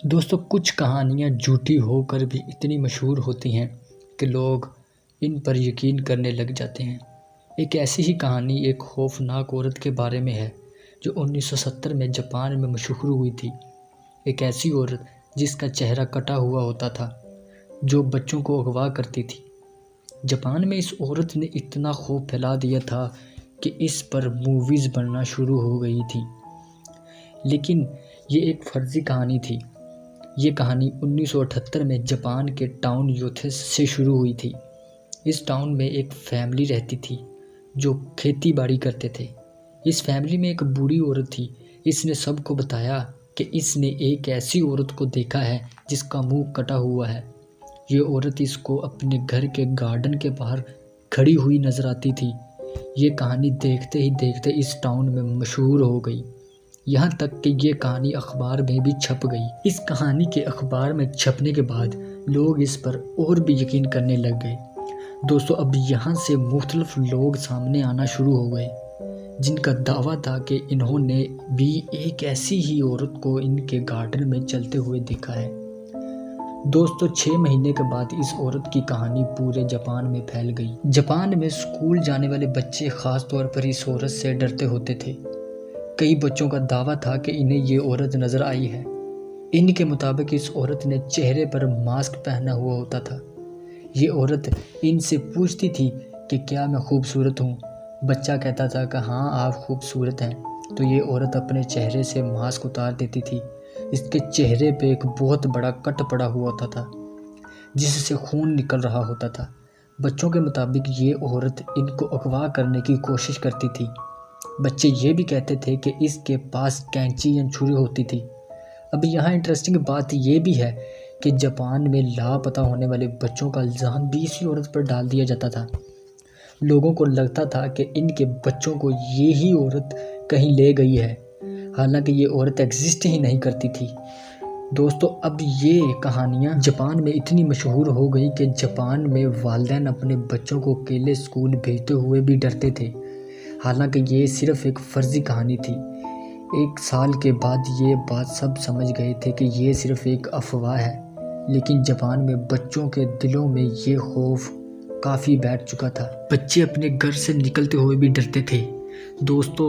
دوستو کچھ کہانیاں جھوٹی ہو کر بھی اتنی مشہور ہوتی ہیں کہ لوگ ان پر یقین کرنے لگ جاتے ہیں۔ ایک ایسی ہی کہانی ایک خوفناک عورت کے بارے میں ہے جو 1970 میں جاپان میں مشہور ہوئی تھی۔ ایک ایسی عورت جس کا چہرہ کٹا ہوا ہوتا تھا، جو بچوں کو اغوا کرتی تھی۔ جاپان میں اس عورت نے اتنا خوف پھیلا دیا تھا کہ اس پر موویز بننا شروع ہو گئی تھی۔ لیکن یہ ایک فرضی کہانی تھی۔ یہ کہانی 1978 میں جاپان کے ٹاؤن یوتھس سے شروع ہوئی تھی۔ اس ٹاؤن میں ایک فیملی رہتی تھی جو کھیتی باڑی کرتے تھے۔ اس فیملی میں ایک بوڑھی عورت تھی۔ اس نے سب کو بتایا کہ اس نے ایک ایسی عورت کو دیکھا ہے جس کا منہ کٹا ہوا ہے۔ یہ عورت اس کو اپنے گھر کے گارڈن کے باہر کھڑی ہوئی نظر آتی تھی۔ یہ کہانی دیکھتے ہی دیکھتے اس ٹاؤن میں مشہور ہو گئی، یہاں تک کہ یہ کہانی اخبار میں بھی چھپ گئی۔ اس کہانی کے اخبار میں چھپنے کے بعد لوگ اس پر اور بھی یقین کرنے لگ گئے۔ دوستو اب یہاں سے مختلف لوگ سامنے آنا شروع ہو گئے جن کا دعویٰ تھا کہ انہوں نے بھی ایک ایسی ہی عورت کو ان کے گارڈن میں چلتے ہوئے دیکھا ہے۔ دوستو 6 مہینے کے بعد اس عورت کی کہانی پورے جاپان میں پھیل گئی۔ جاپان میں اسکول جانے والے بچے خاص طور پر اس عورت سے ڈرتے ہوتے تھے۔ کئی بچوں کا دعویٰ تھا کہ انہیں یہ عورت نظر آئی ہے۔ ان کے مطابق اس عورت نے چہرے پر ماسک پہنا ہوا ہوتا تھا۔ یہ عورت ان سے پوچھتی تھی کہ کیا میں خوبصورت ہوں؟ بچہ کہتا تھا کہ ہاں آپ خوبصورت ہیں، تو یہ عورت اپنے چہرے سے ماسک اتار دیتی تھی۔ اس کے چہرے پہ ایک بہت بڑا کٹ پڑا ہوا ہوتا تھا جس سے خون نکل رہا ہوتا تھا۔ بچوں کے مطابق یہ عورت ان کو اغوا کرنے کی کوشش کرتی تھی۔ بچے یہ بھی کہتے تھے کہ اس کے پاس کینچی یا چھری ہوتی تھی۔ اب یہاں انٹرسٹنگ بات یہ بھی ہے کہ جاپان میں لاپتہ ہونے والے بچوں کا الزام بھی اسی عورت پر ڈال دیا جاتا تھا۔ لوگوں کو لگتا تھا کہ ان کے بچوں کو یہی عورت کہیں لے گئی ہے، حالانکہ یہ عورت ایگزسٹ ہی نہیں کرتی تھی۔ دوستو اب یہ کہانیاں جاپان میں اتنی مشہور ہو گئی کہ جاپان میں والدین اپنے بچوں کو اکیلے اسکول بھیجتے ہوئے بھی ڈرتے تھے، حالانکہ یہ صرف ایک فرضی کہانی تھی۔ 1 سال کے بعد یہ بات سب سمجھ گئے تھے کہ یہ صرف ایک افواہ ہے، لیکن جاپان میں بچوں کے دلوں میں یہ خوف کافی بیٹھ چکا تھا۔ بچے اپنے گھر سے نکلتے ہوئے بھی ڈرتے تھے۔ دوستو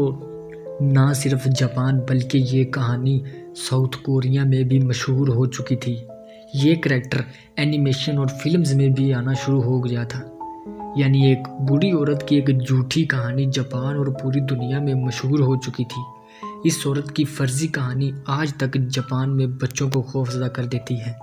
نہ صرف جاپان بلکہ یہ کہانی ساؤتھ کوریا میں بھی مشہور ہو چکی تھی۔ یہ کریکٹر اینیمیشن اور فلمز میں بھی آنا شروع ہو گیا تھا۔ یعنی ایک بوڑھی عورت کی ایک جھوٹی کہانی جاپان اور پوری دنیا میں مشہور ہو چکی تھی۔ اس عورت کی فرضی کہانی آج تک جاپان میں بچوں کو خوفزدہ کر دیتی ہے۔